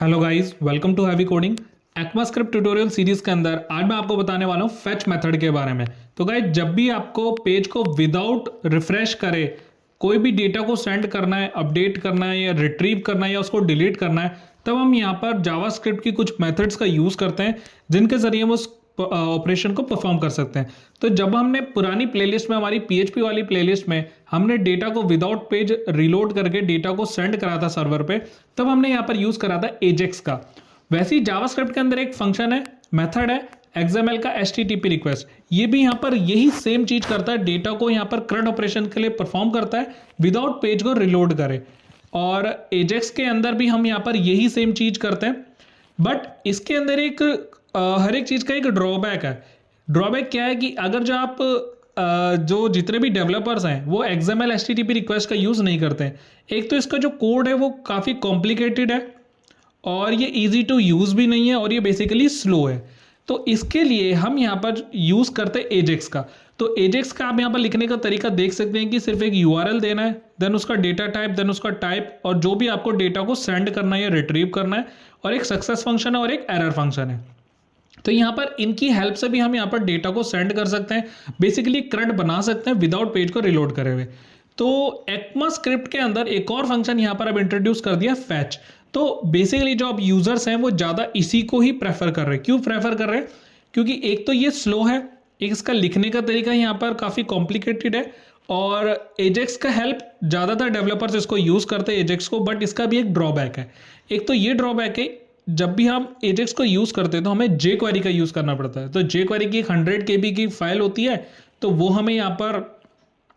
Hello guys, welcome to Heavy Coding. ECMAScript tutorial series के अंदर आज मैं आपको बताने वाला हूँ फेच मेथड के बारे में। तो गाइस, जब भी आपको पेज को विदाउट रिफ्रेश करे कोई भी डेटा को सेंड करना है, अपडेट करना है या रिट्रीव करना है या उसको डिलीट करना है, तब हम यहाँ पर जावास्क्रिप्ट की कुछ मेथड्स का यूज करते हैं जिनके जरिए हम उस ऑपरेशन को परफॉर्म कर सकते हैं। तो जब हमने पुरानी प्लेलिस्ट में, हमारी पीएचपी वाली प्लेलिस्ट में, हमने डेटा को विदाउट पेज रिलोड करके डेटा को सेंड करा था सर्वर पे, तब हमने यहाँ पर यूज करा था एजेक्स का। वैसे ही जावास्क्रिप्ट के अंदर एक फंक्शन है, मेथड है XML का HTTP रिक्वेस्ट। ये भी यहाँ पर यही सेम चीज करता है, डेटा को यहाँ पर CRUD ऑपरेशन के लिए परफॉर्म करता है विदाउट पेज को रिलोड करे। और एजेक्स के अंदर भी हम यहाँ पर यही सेम चीज करते हैं, बट इसके अंदर एक हर एक चीज का एक ड्रॉबैक है। ड्रॉबैक क्या है कि अगर जो जितने भी डेवलपर्स हैं वो XML HTTP रिक्वेस्ट का यूज नहीं करते हैं, एक तो इसका जो कोड है वो काफी कॉम्प्लिकेटेड है और ये इजी टू यूज भी नहीं है और ये बेसिकली स्लो है। तो इसके लिए हम यहाँ पर यूज करते हैं एजेक्स का। तो एजेक्स का आप यहाँ पर लिखने का तरीका देख सकते हैं कि सिर्फ एक URL देना है, देन उसका डेटा टाइप, देन उसका टाइप और जो भी आपको डेटा को सेंड करना है या रिट्रीव करना है, और एक सक्सेस फंक्शन है और एक एरर फंक्शन है। तो यहाँ पर इनकी हेल्प से भी हम यहाँ पर डेटा को सेंड कर सकते हैं, बेसिकली CRUD बना सकते हैं विदाउट पेज को रिलोड करे हुए। तो ECMAScript के अंदर एक और फंक्शन यहाँ पर अब इंट्रोड्यूस कर दिया, फैच। तो बेसिकली जो अब यूजर्स हैं वो ज़्यादा इसी को ही प्रेफर कर रहे हैं। क्यों प्रेफर कर रहे हैं? क्योंकि एक तो ये स्लो है, एक इसका लिखने का तरीका यहाँ पर काफ़ी कॉम्प्लिकेटेड है, और एजेक्स का हेल्प ज़्यादातर डेवलपर्स इसको यूज़ करते हैं एजेक्स को। बट इसका भी एक ड्रॉबैक है। एक तो ये ड्रॉबैक है, जब भी हम एजेक्स को यूज़ करते हैं तो हमें jQuery का यूज़ करना पड़ता है। तो jQuery की एक 100 KB की फाइल होती है, तो वो हमें यहाँ पर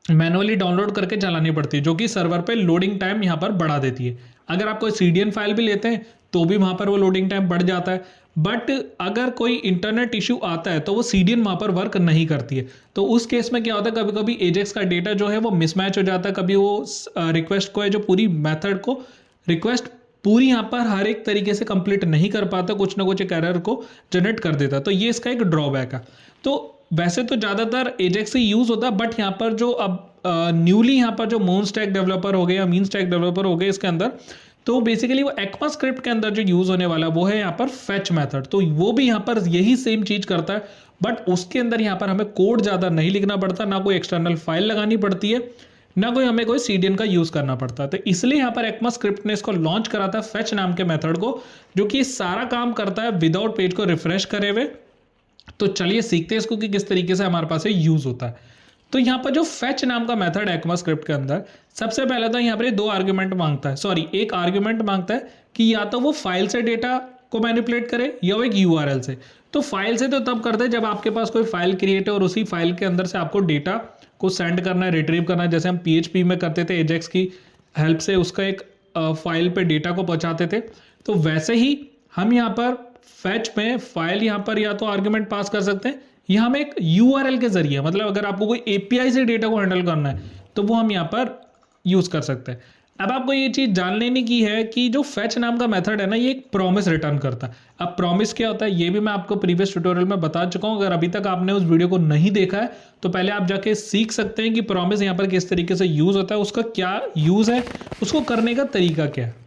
मैनुअली डाउनलोड करके चलानी पड़ती है, जो कि सर्वर पे लोडिंग टाइम यहाँ पर बढ़ा देती है। अगर आप कोई CDN फाइल भी लेते हैं तो भी वहाँ पर वो लोडिंग टाइम बढ़ जाता है। बट अगर कोई इंटरनेट इशू आता है तो वो CDN वहाँ पर वर्क नहीं करती है। तो उस केस में क्या होता है, कभी कभी एजेक्स का डेटा जो है वो मिसमैच हो जाता है। कभी वो रिक्वेस्ट को है जो पूरी मेथड को रिक्वेस्ट पूरी यहाँ पर हर एक तरीके से कंप्लीट नहीं कर पाता, कुछ ना कुछ एक एरर को जनरेट कर देता। तो ये इसका एक ड्रॉबैक है। तो वैसे तो ज़्यादातर एजेक्स ही यूज़ होता है, बट यहाँ पर जो अब न्यूली यहाँ पर जो मोन स्टैक डेवलपर हो गए या मीन स्टैक डेवलपर हो गए इसके अंदर, तो बेसिकली वो ECMAScript के अंदर जो यूज़ होने वाला वो है यहाँ पर फेच मेथड। तो वो भी यहाँ पर यही सेम चीज़ करता है, बट उसके अंदर यहाँ पर हमें कोड ज़्यादा नहीं लिखना पड़ता, ना कोई एक्सटर्नल फाइल लगानी पड़ती है, ना हमें कोई CDN का यूज करना पड़ता। तो इसलिए यहाँ पर ECMAScript ने इसको लॉन्च करा था, फेच नाम के मेथड को, जो कि सारा काम करता है विदाउट पेज को रिफ्रेश करे हुए। तो चलिए सीखते हैं इसको कि किस तरीके से हमारे पास ये यूज होता है। तो यहाँ पर जो फेच नाम का मेथड है ECMAScript के अंदर, सबसे पहले तो यहाँ पर दो आर्ग्यूमेंट मांगता है, सॉरी एक आर्ग्यूमेंट मांगता है कि या तो वो फाइल से डेटा को मैनिपुलेट करे या वो एक URL से। तो फाइल से तो तब करते हैं जब आपके पास कोई फाइल क्रिएट है और उसी फाइल के अंदर से आपको डेटा को सेंड करना है, रिट्रीव करना है, जैसे हम PHP में करते थे एजेक्स की हेल्प से उसका एक फाइल पे डेटा को पहुंचाते थे। तो वैसे ही हम यहाँ पर फैच में फाइल यहाँ पर या तो आर्ग्यूमेंट पास कर सकते हैं या हम एक URL के जरिए, मतलब अगर आपको कोई API से डेटा को हैंडल करना है तो वो हम यहाँ पर यूज कर सकते हैं। अब आपको ये चीज जान लेने की है कि जो फेच नाम का मेथड है ना, ये एक प्रॉमिस रिटर्न करता है। अब प्रॉमिस क्या होता है ये भी मैं आपको प्रीवियस ट्यूटोरियल में बता चुका हूं। अगर अभी तक आपने उस वीडियो को नहीं देखा है तो पहले आप जाके सीख सकते हैं कि प्रॉमिस यहाँ पर किस तरीके से यूज होता है, उसका क्या यूज है, उसको करने का तरीका क्या है।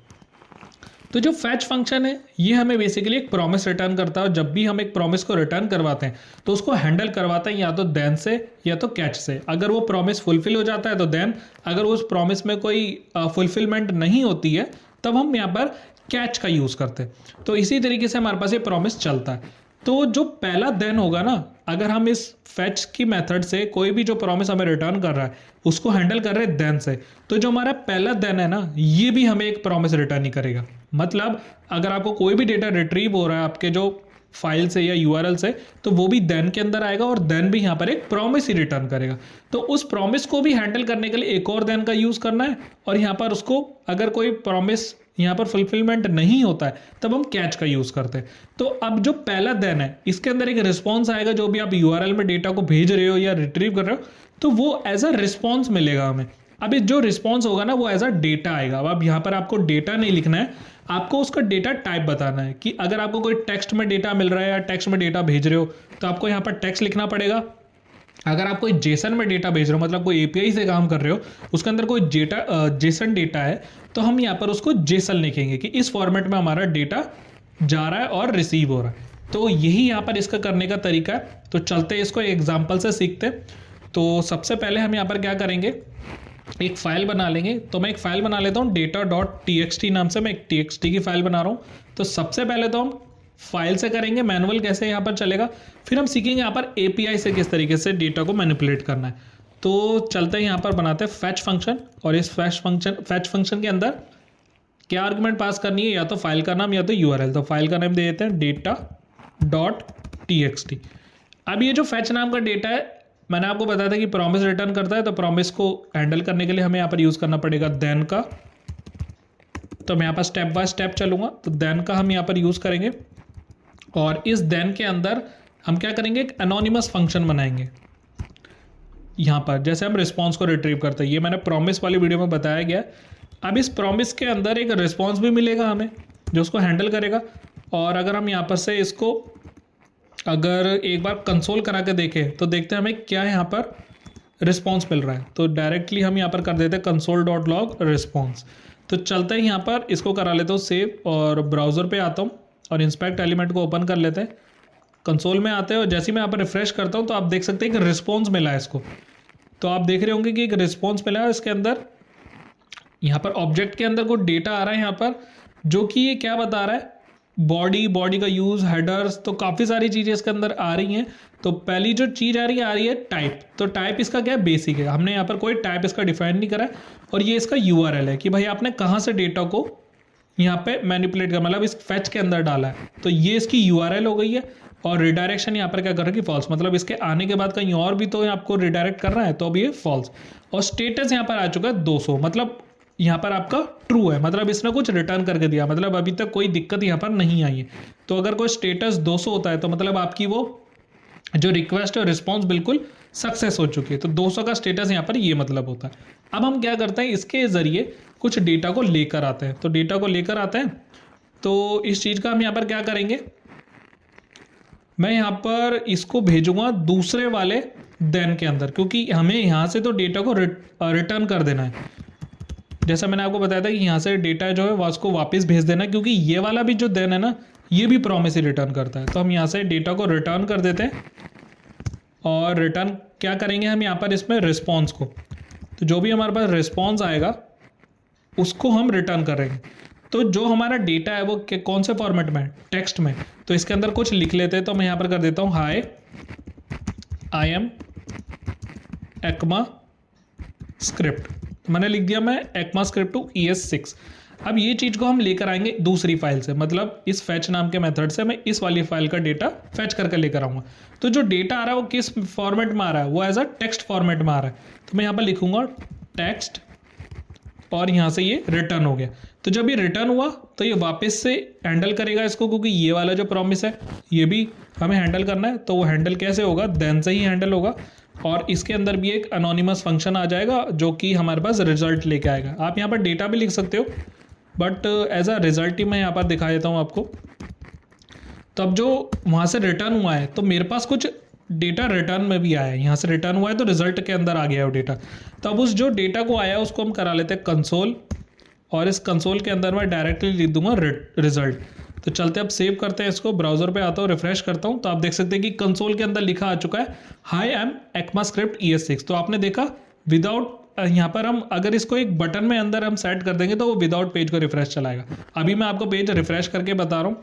तो जो फैच फंक्शन है ये हमें बेसिकली एक प्रॉमिस रिटर्न करता है। जब भी हम एक प्रॉमिस को रिटर्न करवाते हैं तो उसको हैंडल करवाते हैं या तो देन से या तो कैच से। अगर वो प्रॉमिस फुलफिल हो जाता है तो देन, अगर उस प्रॉमिस में कोई फुलफिलमेंट नहीं होती है तब हम यहाँ पर कैच का यूज करते हैं। तो इसी तरीके से हमारे पास ये प्रॉमिस चलता है। तो जो पहला देन होगा ना, अगर हम इस फैच की मेथड से कोई भी जो प्रॉमिस हमें रिटर्न कर रहा है उसको हैंडल कर रहे हैं देन से, तो जो हमारा पहला देन है ना ये भी हमें एक प्रॉमिस रिटर्न ही करेगा। मतलब अगर आपको कोई भी डेटा रिट्रीव हो रहा है आपके जो फाइल से या URL से, तो वो भी देन के अंदर आएगा और देन भी यहाँ पर एक प्रॉमिस ही रिटर्न करेगा। तो उस प्रॉमिस को भी हैंडल करने के लिए एक और देन का यूज करना है, और यहाँ पर उसको अगर कोई प्रॉमिस यहाँ पर फुलफिलमेंट नहीं होता है तब हम कैच का यूज करते हैं। तो अब जो पहला देन है इसके अंदर एक रिस्पॉन्स आएगा, जो भी आप URL में डेटा को भेज रहे हो या रिट्रीव कर रहे हो तो वो एज अ रिस्पॉन्स मिलेगा हमें। अब जो रिस्पॉन्स होगा ना वो एज अ डेटा आएगा। अब यहाँ पर आपको डेटा नहीं लिखना है, आपको उसका डेटा टाइप बताना है कि अगर आपको कोई टेक्स्ट में डेटा मिल रहा है या टेक्स्ट में डेटा भेज रहे हो तो आपको यहाँ पर टेक्स्ट लिखना पड़ेगा। अगर आप कोई जेसन में डेटा भेज रहे हो, मतलब कोई एपीआई से काम कर रहे हो, उसके अंदर कोई जेसन डेटा है, तो हम यहाँ पर उसको जेसन लिखेंगे कि इस फॉर्मेट में हमारा डेटा जा रहा है और रिसीव हो रहा है। तो यही यहाँ पर इसका करने का तरीका है। तो चलते इसको एग्जाम्पल से सीखते। तो सबसे पहले हम यहाँ पर क्या करेंगे, एक फाइल बना लेंगे। तो मैं एक फाइल बना लेता हूँ data.txt नाम से, मैं एक txt की फाइल बना रहा हूँ। तो सबसे पहले तो हम फाइल से करेंगे, मैनुअल कैसे यहाँ पर चलेगा, फिर हम सीखेंगे यहाँ पर एपीआई से किस तरीके से डेटा को मैनिपुलेट करना है। तो चलते हैं यहाँ पर बनाते हैं फैच फंक्शन, और इस फैच फंक्शन के अंदर क्या आर्गुमेंट पास करनी है, या तो फाइल का नाम या तो यूआरएल। तो फाइल का नाम दे देते हैं data.txt। अब ये जो फैच नाम का डेटा है, मैंने आपको बताया था कि प्रॉमिस रिटर्न करता है, तो प्रॉमिस को हैंडल करने के लिए हमें यहाँ पर यूज़ करना पड़ेगा देन का। तो मैं यहाँ पर स्टेप बाय स्टेप चलूँगा। तो देन का हम यहाँ पर यूज़ करेंगे, और इस देन के अंदर हम क्या करेंगे, एक एनोनिमस फंक्शन बनाएंगे। यहाँ पर जैसे हम रिस्पॉन्स को रिट्रीव करते हैं, ये मैंने प्रॉमिस वाली वीडियो में बताया गया। अब इस प्रॉमिस के अंदर एक रिस्पॉन्स भी मिलेगा हमें, जो उसको हैंडल करेगा। और अगर हम यहाँ पर से इसको अगर एक बार कंसोल करा के देखें, तो देखते हैं हमें क्या यहाँ पर रिस्पॉन्स मिल रहा है। तो डायरेक्टली हम यहाँ पर कर देते हैं console.log रिस्पॉन्स। तो चलते हैं यहाँ पर इसको करा लेता हूँ सेव, और ब्राउज़र पे आता हूँ और इंस्पेक्ट एलिमेंट को ओपन कर लेते हैं। कंसोल में आते हैं और जैसे ही मैं यहाँ पर रिफ्रेश करता हूँ, तो आप देख सकते हैं कि रिस्पॉन्स मिला है इसको। तो आप देख रहे होंगे कि एक रिस्पॉन्स मिला है। इसके अंदर यहाँ पर ऑब्जेक्ट के अंदर कोई डेटा आ रहा है यहाँ पर, जो कि ये क्या बता रहा है, बॉडी का यूज़, हेडर्स, तो काफ़ी सारी चीज़ें इसके अंदर आ रही हैं। तो पहली जो चीज़ आ रही है टाइप। तो टाइप इसका क्या है, बेसिक है, हमने यहाँ पर कोई टाइप इसका डिफाइन नहीं करा है। और ये इसका यूआरएल है कि भाई आपने कहाँ से डेटा को यहाँ पे मैनिपुलेट कर, मतलब इस फैच के अंदर डाला है। तो ये इसकी यूआरएल हो गई है। और रिडायरेक्शन यहाँ पर क्या कर रहा है कि फॉल्स, मतलब इसके आने के बाद कहीं और भी तो आपको रिडायरेक्ट करना है, तो अब ये फॉल्स। और स्टेटस यहाँ पर आ चुका है 200, मतलब यहाँ पर आपका ट्रू है, मतलब इसने कुछ रिटर्न करके दिया, मतलब अभी तक कोई दिक्कत यहाँ पर नहीं आई है। तो अगर कोई स्टेटस 200 होता है, तो मतलब आपकी वो जो रिक्वेस्ट और रिस्पॉन्स बिल्कुल सक्सेस हो चुकी है। तो 200 का स्टेटस यहाँ पर ये मतलब होता है। अब हम क्या करते हैं, इसके ज़रिए कुछ डेटा को लेकर आते हैं। तो डेटा को लेकर आते हैं, तो इस चीज़ का हम यहाँ पर क्या करेंगे, मैं यहाँ पर इसको भेजूंगा दूसरे वाले देन के अंदर, क्योंकि हमें यहाँ से तो डेटा को रिटर्न कर देना है। जैसा मैंने आपको बताया था कि यहाँ से डेटा जो है वो उसको वापस भेज देना है, क्योंकि ये वाला भी जो देन है ना, ये भी प्रॉमिस ही रिटर्न करता है। तो हम यहाँ से डेटा को रिटर्न कर देते हैं, और रिटर्न क्या करेंगे हम यहाँ पर इसमें रिस्पॉन्स को। तो जो भी हमारे पास रिस्पॉन्स आएगा उसको हम रिटर्न करेंगे। तो जो हमारा डेटा है वो कौन से फॉर्मेट में है, टेक्स्ट में। तो इसके अंदर कुछ लिख लेते हैं। तो मैं यहाँ पर कर देता हूँ, हाय आई एम एक्मा स्क्रिप्ट। तो मैंने लिख दिया मैं एक्मा स्क्रिप्ट टू ES6। अब ये चीज़ को हम लेकर आएंगे दूसरी फाइल से, मतलब इस फैच नाम के मेथड से मैं इस वाली फाइल का डेटा फैच करके लेकर आऊँगा। तो जो डेटा आ रहा है वो किस फॉर्मेट में आ रहा है, वो एज अ टेक्स्ट फॉर्मेट में आ रहा है। तो मैं यहाँ पर लिखूँगा टेक्स्ट, और यहाँ से ये रिटर्न हो गया। तो जब ये रिटर्न हुआ, तो ये वापस से हैंडल करेगा इसको, क्योंकि ये वाला जो प्रॉमिस है ये भी हमें हैंडल करना है। तो वो हैंडल कैसे होगा, देन से ही हैंडल होगा। और इसके अंदर भी एक एनोनिमस फंक्शन आ जाएगा, जो कि हमारे पास रिजल्ट लेके आएगा। आप यहाँ पर डेटा भी लिख सकते हो, बट एज अ रिजल्ट ही मैं यहाँ पर दिखा देता हूँ आपको। तो अब जो वहाँ से रिटर्न हुआ है, तो मेरे पास कुछ डेटा रिटर्न में भी आया है। यहाँ से रिटर्न हुआ है तो रिजल्ट के अंदर आ गया है वो डेटा। तो अब उस जो डेटा को आया है उसको हम करा लेते हैं कंसोल, और इस कंसोल के अंदर मैं डायरेक्टली लिख दूंगा रिजल्ट। तो चलते अब सेव करते हैं इसको, ब्राउजर पे आता हूँ, रिफ्रेश करता हूँ, तो आप देख सकते हैं कि कंसोल के अंदर लिखा आ चुका है हाई एम एक्मा स्क्रिप्ट ES6। तो आपने देखा विदाउट, यहाँ पर हम अगर इसको एक बटन में अंदर हम सेट कर देंगे तो वो विदाउट पेज को रिफ्रेश चलाएगा। अभी मैं आपको पेज रिफ्रेश करके बता रहा हूँ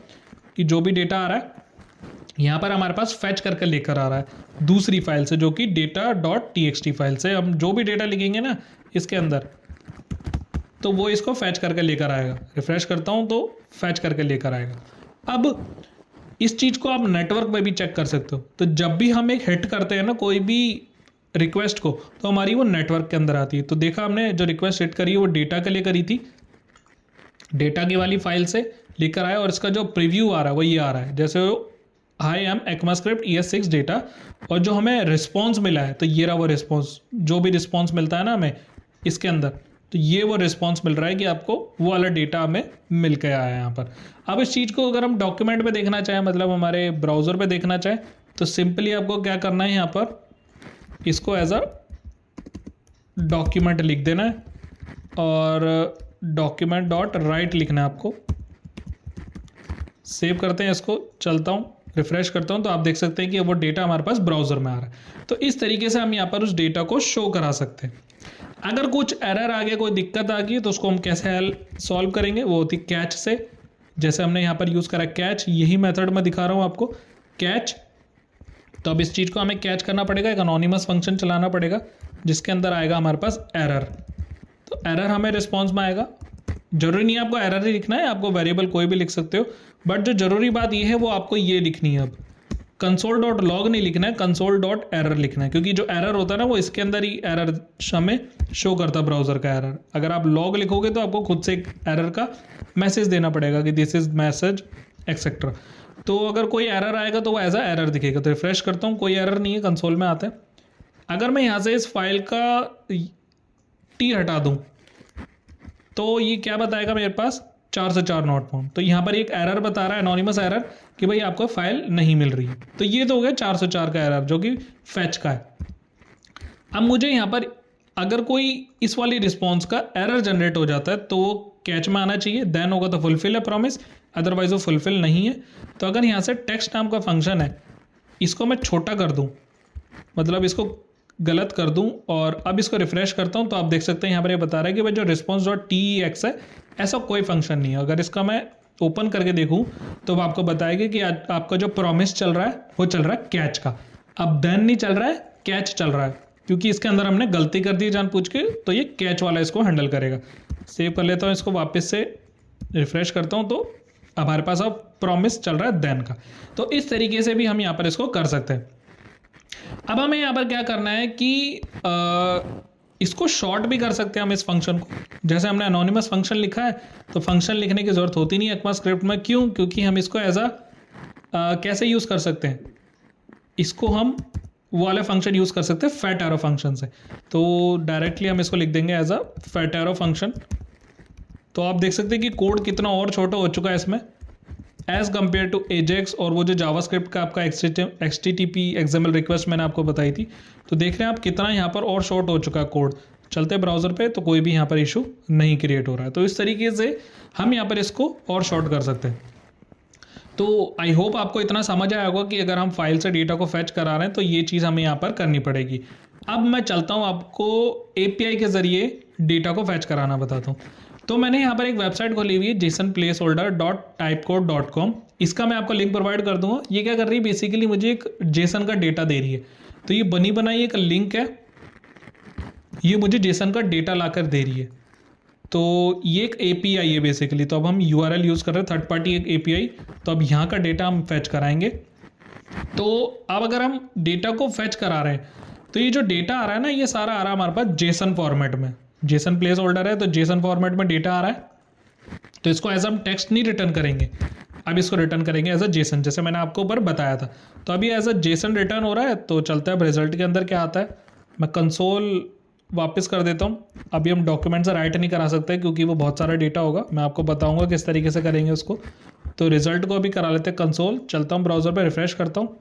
कि जो भी डेटा आ रहा है यहाँ पर हमारे पास फैच करके लेकर आ रहा है दूसरी फाइल से, जो कि data.txt फाइल से। हम जो भी डेटा लिखेंगे ना इसके अंदर, तो वो इसको फैच करके लेकर आएगा। रिफ्रेश करता हूँ तो फैच करके लेकर आएगा। अब इस चीज़ को आप नेटवर्क में भी चेक कर सकते हो। तो जब भी हम एक हिट करते हैं ना कोई भी रिक्वेस्ट को, तो हमारी वो नेटवर्क के अंदर आती है। तो देखा हमने जो रिक्वेस्ट हिट करी है वो डेटा के लिए करी थी, डेटा की वाली फाइल से लेकर आया, और इसका जो प्रीव्यू आ रहा है वो ये आ रहा है, जैसे हाई एम एक्मा स्क्रिप्ट ES6 डेटा। और जो हमें रिस्पॉन्स मिला है, तो ये रहा वो रिस्पॉन्स। जो भी रिस्पॉन्स मिलता है ना हमें इसके अंदर, तो ये वो रिस्पॉन्स मिल रहा है कि आपको वो वाला डेटा हमें मिल के आया है यहाँ पर। अब इस चीज़ को अगर हम डॉक्यूमेंट पे देखना चाहें, मतलब हमारे ब्राउज़र पे देखना चाहें, तो सिंपली आपको क्या करना है, यहाँ पर इसको एज अ डॉक्यूमेंट लिख देना है और डॉक्यूमेंट डॉट राइट लिखना है आपको। सेव करते हैं इसको, चलता हूँ, रिफ्रेश करता हूँ तो आप देख सकते हैं कि वो डेटा हमारे पास ब्राउज़र में आ रहा है। तो इस तरीके से हम यहाँ पर उस डेटा को शो करा सकते हैं। अगर कुछ एरर आ गया, कोई दिक्कत आ गई तो उसको हम कैसे सॉल्व करेंगे, वो होती कैच से। जैसे हमने यहाँ पर यूज़ करा कैच, यही मेथड मैं दिखा रहा हूँ आपको, कैच। तो अब इस चीज़ को हमें कैच करना पड़ेगा, एक अनोनिमस फंक्शन चलाना पड़ेगा जिसके अंदर आएगा हमारे पास एरर। तो एरर हमें रिस्पॉन्स में आएगा। जरूरी नहीं है आपको एरर ही लिखना है, आपको वेरिएबल कोई भी लिख सकते हो, बट जो जरूरी बात ये है वो आपको ये लिखनी है। अब कंसोल डॉट लॉग नहीं लिखना है, कंसोल डॉट एरर लिखना है, क्योंकि जो एरर होता है ना वो इसके अंदर ही एरर हमें शो करता है, ब्राउज़र का एरर। अगर आप लॉग लिखोगे तो आपको खुद से एक एरर का मैसेज देना पड़ेगा कि दिस इज मैसेज एक्सेट्रा। तो अगर कोई एरर आएगा तो वो एज अ एरर दिखेगा। तो रिफ्रेश करता हूँ, कोई एरर नहीं है, कंसोल में आता है। अगर मैं यहाँ से इस फाइल का टी हटा दूँ तो ये क्या बताएगा मेरे पास, 4 से 4 नॉट फाउंड। तो यहाँ पर एक एरर बता रहा है, एनोनिमस एरर, कि भाई आपको फाइल नहीं मिल रही है। तो ये तो हो गया 4 से 4 का एरर जो कि फैच का है। अब मुझे यहाँ पर अगर कोई इस वाली रिस्पॉन्स का एरर जनरेट हो जाता है तो वो कैच में आना चाहिए, देन होगा तो फुलफिल है प्रॉमिस, अदरवाइज वो फुलफिल नहीं है। तो अगर यहाँ से टेक्स्ट नाम का फंक्शन है, इसको मैं छोटा कर दूँ, मतलब इसको गलत कर दूं और अब इसको रिफ्रेश करता हूं तो आप देख सकते हैं यहाँ पर ये बता रहा है कि भाई जो रिस्पॉन्स डॉट टी है ऐसा कोई फंक्शन नहीं है। अगर इसका मैं ओपन करके देखूं तो वो आपको बताएगा कि आपका जो प्रॉमिस चल रहा है वो चल रहा है कैच का। अब देन नहीं चल रहा है, कैच चल रहा है, क्योंकि इसके अंदर हमने गलती कर दी जानबूझ के, तो ये कैच वाला इसको हैंडल करेगा। सेव कर लेता हूँ इसको, वापस से रिफ्रेश करता हूँ तो हमारे पास अब प्रॉमिस चल रहा है देन का। तो इस तरीके से भी हम यहाँ पर इसको कर सकते हैं। अब हमें यहाँ पर क्या करना है कि इसको शॉर्ट भी कर सकते हैं हम इस फंक्शन को। जैसे हमने एनोनिमस फंक्शन लिखा है तो फंक्शन लिखने की जरूरत होती नहीं है ECMAScript में। क्यों? क्योंकि हम इसको एज अ कैसे यूज़ कर सकते हैं, इसको हम वो वाले फंक्शन यूज़ कर सकते हैं फैट एरो फंक्शन से। तो डायरेक्टली हम इसको लिख देंगे as a fat arrow function. तो आप देख सकते हैं कि कोड कितना और छोटा हो चुका है इसमें एज कम्पेयर टू एजेक्स और वो जो जावास्क्रिप्ट का आपका HTTP XML रिक्वेस्ट मैंने आपको बताई थी। तो देख रहे हैं आप कितना यहाँ पर और शॉर्ट हो चुका है कोड। चलते ब्राउज़र पे तो कोई भी यहाँ पर इशू नहीं क्रिएट हो रहा है। तो इस तरीके से हम यहाँ पर इसको और शॉर्ट कर सकते हैं। तो आई होप आपको इतना समझ आया होगा कि अगर हम फाइल से डेटा को फैच करा रहे हैं तो ये चीज़ हमें यहाँ पर करनी पड़ेगी। अब मैं चलता हूँ आपको API के ज़रिए डेटा को फैच कराना बताता हूँ। तो मैंने यहाँ पर एक वेबसाइट खोली हुई है JSONplaceholder.typecode.com। इसका मैं आपको लिंक प्रोवाइड कर दूंगा। ये क्या कर रही है, बेसिकली मुझे एक जेसन का डेटा दे रही है। तो ये बनी बनाई एक लिंक है, ये मुझे जेसन का डेटा लाकर दे रही है। तो ये एक API है बेसिकली। तो अब हम URL यूज़ कर रहे हैं, थर्ड पार्टी एक API। तो अब यहाँ का डेटा हम फैच कराएंगे। तो अब अगर हम डेटा को फैच करा रहे हैं तो ये जो डेटा आ रहा है ना, ये सारा आ रहा है हमारे पास जेसन फॉर्मेट में। जेसन प्लेस होल्डर है तो जेसन फॉर्मेट में डेटा आ रहा है। तो इसको एज हम टेक्स्ट नहीं रिटर्न करेंगे, अब इसको रिटर्न करेंगे एज अ जेसन, जैसे मैंने आपको ऊपर बताया था। तो अभी एज अ जेसन रिटर्न हो रहा है। तो चलता है अब रिजल्ट के अंदर क्या आता है। मैं कंसोल वापस कर देता हूँ। अभी हम डॉक्यूमेंट से राइट नहीं करा सकते क्योंकि वो बहुत सारा डेटा होगा। मैं आपको बताऊँगा किस तरीके से करेंगे उसको। तो रिजल्ट को अभी करा लेते हैं कंसोल। चलता हूँ ब्राउज़र पर, रिफ्रेश करता हूँ।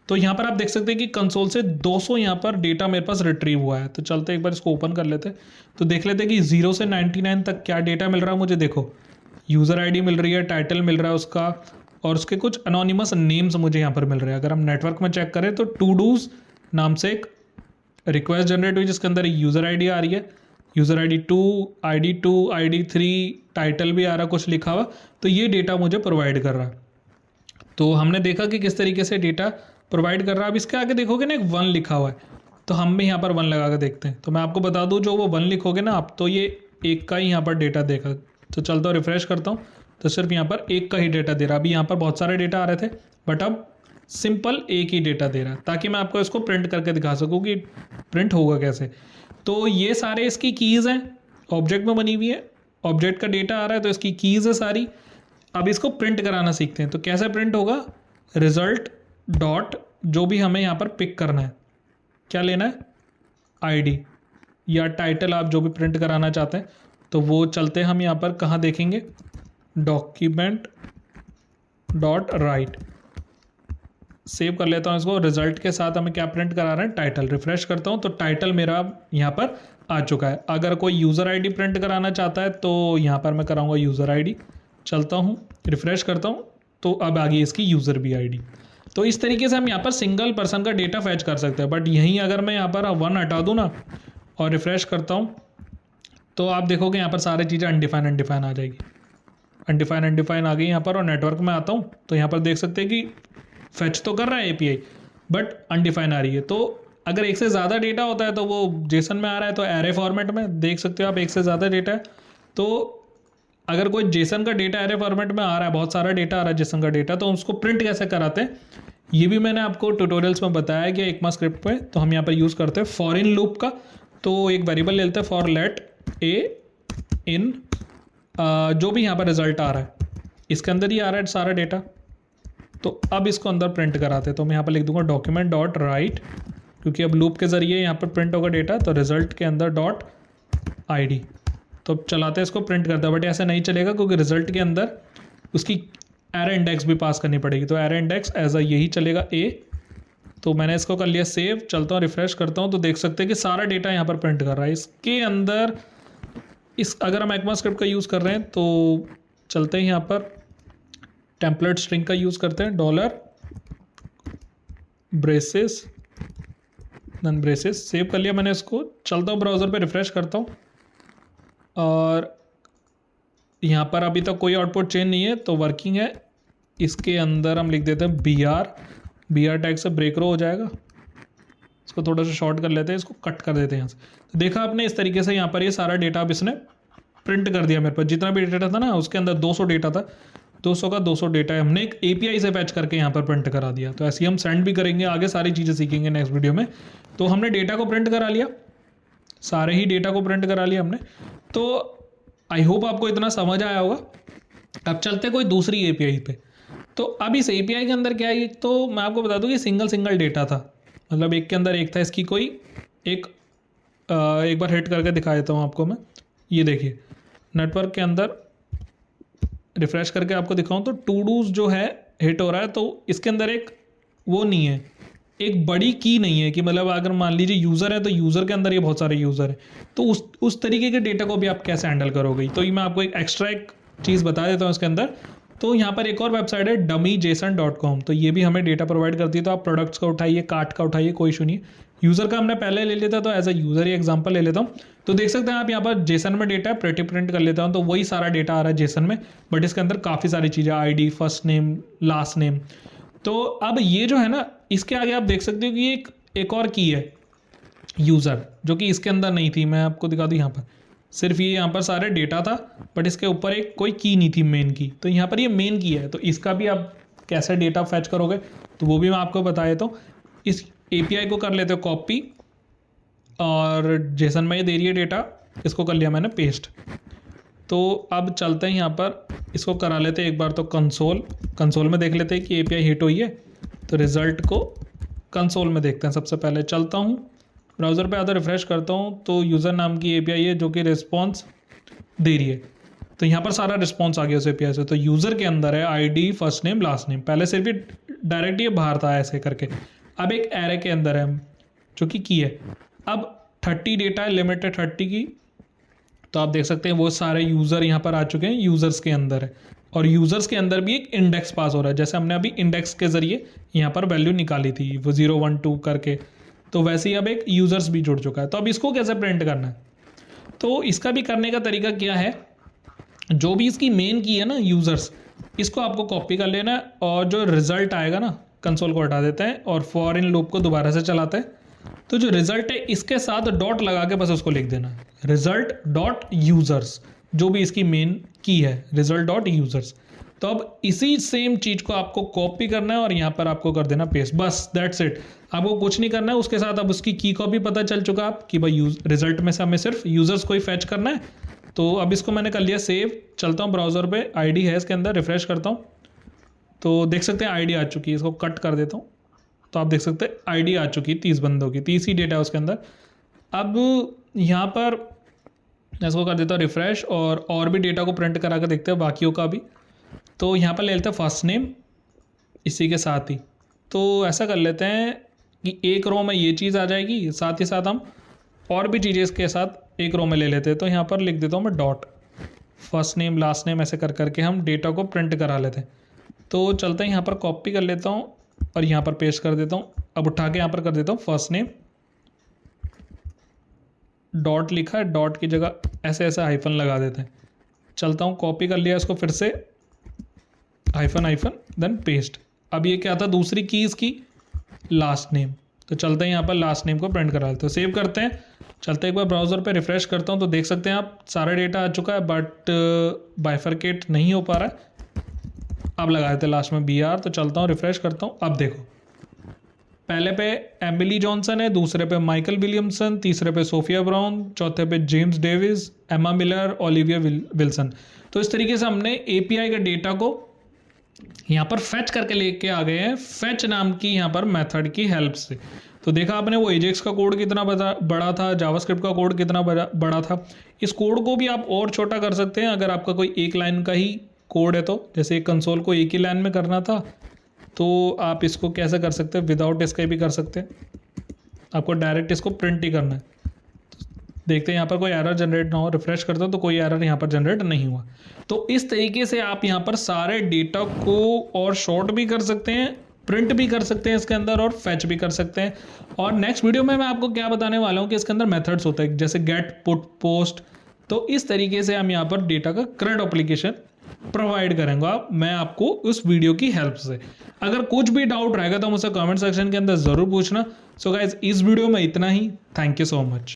तो यहाँ पर आप देख सकते हैं कि कंसोल से 200 यहाँ पर डेटा मेरे पास रिट्रीव हुआ है। तो चलते एक बार इसको ओपन कर लेते हैं। तो देख लेते हैं कि 0 से 99 तक क्या डेटा मिल रहा है मुझे। देखो यूज़र ID मिल रही है, टाइटल मिल रहा है उसका, और उसके कुछ अनोनिमस नेम्स मुझे यहाँ पर मिल रहे हैं। अगर हम नेटवर्क में चेक करें तो टू डूज नाम से एक रिक्वेस्ट जनरेट हुई जिसके अंदर यूज़र ID आ रही है, यूज़र ID 2, ID 3, टाइटल भी आ रहा है कुछ लिखा हुआ। तो ये डेटा मुझे प्रोवाइड कर रहा है। तो हमने देखा कि किस तरीके से डेटा प्रोवाइड कर रहा है। अब इसके आगे देखोगे ना एक 1 लिखा हुआ है, तो हम भी यहाँ पर 1 लगा कर देखते हैं। तो मैं आपको बता दूँ जो वो 1 लिखोगे ना आप, तो ये 1 का ही यहाँ पर डेटा देखा। तो चलता हूँ रिफ्रेश करता हूँ तो सिर्फ यहाँ पर 1 का ही डेटा दे रहा है। अभी यहाँ पर बहुत सारे डेटा आ रहे थे बट अब सिंपल 1 ही डेटा दे रहा है, ताकि मैं आपको इसको प्रिंट करके दिखा सकूँ कि प्रिंट होगा कैसे। तो ये सारे इसकी कीज़ हैं, ऑब्जेक्ट में बनी हुई है, ऑब्जेक्ट का डेटा आ रहा है तो इसकी कीज़ है सारी। अब इसको प्रिंट कराना सीखते हैं। तो कैसे प्रिंट होगा, रिजल्ट डॉट जो भी हमें यहाँ पर पिक करना है, क्या लेना है, ID या टाइटल, आप जो भी प्रिंट कराना चाहते हैं। तो वो चलते हम यहाँ पर कहाँ देखेंगे, डॉक्यूमेंट डॉट राइट। सेव कर लेता हूँ इसको। रिजल्ट के साथ हमें क्या प्रिंट करा रहे हैं, टाइटल। रिफ्रेश करता हूँ तो टाइटल मेरा यहाँ पर आ चुका है। अगर कोई यूज़र आईडी प्रिंट कराना चाहता है तो यहाँ पर मैं कराऊंगा यूज़र आईडी। चलता हूँ, रिफ्रेश करता हूँ तो अब आ गई इसकी यूज़र भी आईडी। तो इस तरीके से हम यहाँ पर सिंगल पर्सन का डेटा फैच कर सकते हैं। बट यहीं अगर मैं यहाँ पर 1 हटा दूँ ना और रिफ्रेश करता हूँ तो आप देखोगे यहाँ पर सारी चीज़ें अनडिफाइन आ जाएगी। अनडिफाइन आ गई यहाँ पर। और नेटवर्क में आता हूँ तो यहाँ पर देख सकते हैं कि फैच तो कर रहा है एपीआई बट अनडिफाइन आ रही है। तो अगर एक से ज़्यादा डेटा होता है तो वो जेसन में आ रहा है, तो एरे फॉर्मेट में देख सकते हो आप एक से ज़्यादा डेटा है। तो अगर कोई जेसन का डेटा एरे फॉर्मेट में आ रहा है, बहुत सारा डेटा आ रहा है जेसन का डेटा, तो उसको प्रिंट कैसे कराते हैं ये भी मैंने आपको ट्यूटोरियल्स में बताया कि ECMAScript पे। तो हम यहाँ पर यूज़ करते हैं फॉर इन लूप का। तो एक वेरिएबल ले लेते हैं फॉर लेट ए इन, जो भी यहाँ पर रिजल्ट आ रहा है इसके अंदर ही आ रहा है सारा डेटा। तो अब इसको अंदर प्रिंट कराते हैं। तो मैं यहाँ पर लिख दूंगा डॉक्यूमेंट डॉट राइट, क्योंकि अब लूप के ज़रिए यहाँ पर प्रिंट होगा डेटा। तो रिजल्ट के अंदर डॉट आईडी, तो चलाते हैं इसको, प्रिंट करते हैं। बट ऐसे नहीं चलेगा क्योंकि रिजल्ट के अंदर उसकी एरे इंडेक्स भी पास करनी पड़ेगी। तो एरे इंडेक्स एज अ यही चलेगा ए। तो मैंने इसको कर लिया सेव। चलता हूँ, रिफ्रेश करता हूँ तो देख सकते हैं कि सारा डेटा यहाँ पर प्रिंट कर रहा है। इसके अंदर अगर हम ECMAScript का यूज़ कर रहे हैं तो चलते हैं यहाँ पर टेम्पलेट स्ट्रिंग का यूज़ करते हैं, dollar braces none braces. Save कर लिया मैंने इसको। चलता हूँ ब्राउज़र पे, रिफ्रेश करता हूँ और यहाँ पर अभी तक कोई आउटपुट चेंज नहीं है तो वर्किंग है। इसके अंदर हम लिख देते हैं BR टैग से ब्रेक रो हो जाएगा। इसको थोड़ा सा शॉर्ट कर लेते हैं, इसको कट कर देते हैं यहाँ से। तो देखा आपने इस तरीके से यहाँ पर ये सारा डेटा अब इसने प्रिंट कर दिया। मेरे पास जितना भी डेटा था ना उसके अंदर 200 डेटा था, 200 का 200 डेटा हमने एक API से फैच करके यहाँ पर प्रिंट करा दिया। तो ऐसे ही हम सेंड भी करेंगे, आगे सारी चीज़ें सीखेंगे नेक्स्ट वीडियो में। तो हमने डेटा को प्रिंट करा लिया, सारे ही डेटा को प्रिंट करा लिया हमने। तो आई होप आपको इतना समझ आया होगा। अब चलते कोई दूसरी API पे। तो अब इस API के अंदर क्या है, तो मैं आपको बता दूं कि सिंगल डेटा था, मतलब एक के अंदर एक था। इसकी कोई एक बार हिट करके दिखा देता हूँ आपको मैं। ये देखिए नेटवर्क के अंदर रिफ्रेश करके आपको दिखाऊं तो टू डूज जो है हिट हो रहा है। तो इसके अंदर एक वो नहीं है, एक बड़ी की नहीं है कि मतलब अगर मान लीजिए यूज़र है तो यूज़र के अंदर ये बहुत सारे यूज़र हैं, तो उस तरीके के डेटा को भी आप कैसे हैंडल करोगे। तो ये मैं आपको एक एक्स्ट्रा एक चीज़ बता देता हूँ इसके अंदर। तो यहाँ पर एक और वेबसाइट है dummyjson.com, तो ये भी हमें डेटा प्रोवाइड करती है। तो आप प्रोडक्ट्स का उठाइए, कार्ट का उठाइए, कोई इशू नहीं। यूज़र का हमने पहले ले लेता, तो एज अ यूज़र ही एग्जांपल ले लेता हूँ। तो देख सकते हैं आप यहाँ पर जेसन में डेटा है, प्रिंट कर लेता हूँ तो वही सारा डेटा आ रहा है जेसन में। बट इसके अंदर काफ़ी सारी चीज़ें, ID, first name, last name. तो अब ये जो है ना, इसके आगे आप देख सकते हो कि एक और की है यूज़र, जो कि इसके अंदर नहीं थी। मैं आपको दिखा दूँ, यहाँ पर सिर्फ ये यहाँ पर सारे डेटा था बट इसके ऊपर एक कोई की नहीं थी, मेन की। तो यहाँ पर ये मेन की है। तो इसका भी आप कैसे डेटा फैच करोगे तो वो भी मैं आपको बता देता हूँ। इस API को कर लेते हो कॉपी, और जेसन में ये दे रही है डेटा, इसको कर लिया मैंने पेस्ट। तो अब चलते हैं यहाँ पर, इसको करा लेते हैं एक बार। तो कंसोल में देख लेते हैं कि API हिट हुई है। तो रिज़ल्ट को कंसोल में देखते हैं। सबसे पहले चलता हूँ ब्राउज़र पे, आधा रिफ्रेश करता हूँ तो यूज़र नाम की API है जो कि रिस्पॉन्स दे रही है। तो यहाँ पर सारा रिस्पॉन्स आ गया उस API से। तो यूज़र के अंदर है ID, first name, last name. पहले सिर्फ डायरेक्ट ये बाहर था ऐसे करके। अब एक एरे के अंदर है जो कि की है। अब 30 डेटा है, लिमिट है 30 की। तो आप देख सकते हैं वो सारे यूज़र यहाँ पर आ चुके हैं, यूज़र्स के अंदर है। और यूज़र्स के अंदर भी एक इंडेक्स पास हो रहा है, जैसे हमने अभी इंडेक्स के ज़रिए यहाँ पर वैल्यू निकाली थी वो 0, 1, 2 करके। तो वैसे ही अब एक यूज़र्स भी जुड़ चुका है। तो अब इसको कैसे प्रिंट करना है, तो इसका भी करने का तरीका क्या है, जो भी इसकी मेन की है ना यूज़र्स, इसको आपको कॉपी कर लेना है। और जो रिज़ल्ट आएगा ना, कंसोल को हटा देते हैं और फॉर इन लूप को दोबारा से चलाते हैं। तो जो रिज़ल्ट है इसके साथ डॉट लगा के बस उसको लिख देना है, रिज़ल्ट डॉट यूज़र्स, जो भी इसकी मेन की है, रिज़ल्ट डॉट यूज़र्स। तो अब इसी सेम चीज़ को आपको कॉपी करना है और यहाँ पर आपको कर देना पेस्ट, बस दैट्स इट। आपको कुछ नहीं करना है उसके साथ। अब उसकी की को भी पता चल चुका आप कि भाई रिजल्ट में से हमें सिर्फ यूज़र्स को ही फैच करना है। तो अब इसको मैंने कर लिया सेव। चलता हूँ ब्राउज़र पे, ID है इसके अंदर, रिफ्रेश करता हूँ तो देख सकते हैं ID आ चुकी है। इसको कट कर देता हूँ तो आप देख सकते हैं ID आ चुकी है 30 बंदों की, 30 ही डेटा है उसके अंदर। अब यहाँ पर इसको कर देता हूँ रिफ्रेश, और भी डेटा को प्रिंट करा कर देखते हैं बाकियों का भी। तो यहाँ पर ले लेते हैं फर्स्ट नेम इसी के साथ ही। तो ऐसा कर लेते हैं कि एक रो में ये चीज़ आ जाएगी, साथ ही साथ हम और भी चीज़ें इसके साथ एक रो में ले लेते हैं। तो यहाँ पर लिख देता हूँ मैं dot, first name last name ऐसे कर करके हम डेटा को प्रिंट करा लेते हैं। तो चलते हैं यहाँ पर कॉपी कर लेता हूँ और यहाँ पर पेस्ट कर देता हूँ। अब उठा के यहाँ पर कर देता हूँ फर्स्ट नेम, डॉट लिखा है, डॉट की जगह ऐसे ऐसे हाइफन लगा देते हैं। चलता हूँ, कॉपी कर लिया इसको, फिर से हाइफन हाइफन देन पेस्ट। अब ये क्या था, दूसरी की इसकी लास्ट नेम। तो चलते हैं यहाँ पर लास्ट नेम को प्रिंट करा लेते हैं, सेव करते हैं। चलते एक बार ब्राउज़र पे रिफ्रेश करता हूँ तो देख सकते हैं आप सारा डेटा आ चुका है, बट बाइफरकेट नहीं हो पा रहा है। अब लगा देते लास्ट में BR। तो चलता हूँ, रिफ्रेश करता हूँ। अब देखो, पहले पे एमिली जॉनसन है, दूसरे पे माइकल विलियमसन, तीसरे पे सोफिया ब्राउन, चौथे पे जेम्स डेविस, एमा मिलर, ओलिविया विल्सन। तो इस तरीके से हमने API के डेटा को यहाँ पर फेच करके लेके आ गए हैं फेच नाम की यहाँ पर मेथड की हेल्प से। तो देखा आपने वो एजेक्स का कोड कितना बड़ा था, जावास्क्रिप्ट का कोड कितना बड़ा था। इस कोड को भी आप और छोटा कर सकते हैं अगर आपका कोई एक लाइन का ही कोड है। तो जैसे कंसोल को एक ही लाइन में करना था तो आप इसको कैसे कर सकते हैं, विदाउट इसके भी कर सकते हैं। आपको डायरेक्ट इसको प्रिंट ही करना है। देखते हैं यहाँ पर कोई एरर जनरेट ना हो। रिफ्रेश करते हो तो कोई एरर यहाँ पर जनरेट नहीं हुआ। तो इस तरीके से आप यहाँ पर सारे डेटा को और शॉर्ट भी कर सकते हैं, प्रिंट भी कर सकते हैं इसके अंदर, और फैच भी कर सकते हैं। और नेक्स्ट वीडियो में मैं आपको क्या बताने वाला हूँ कि इसके अंदर मेथड्स होते हैं जैसे गेट, पुट, पोस्ट। तो इस तरीके से हम यहाँ पर डेटा का CRUD एप्लीकेशन प्रोवाइड करेंगे मैं आपको उस वीडियो की हेल्प से। अगर कुछ भी डाउट रहेगा तो मुझसे कमेंट सेक्शन के अंदर ज़रूर पूछना। सो गाइज, इस वीडियो में इतना ही। Thank you so much.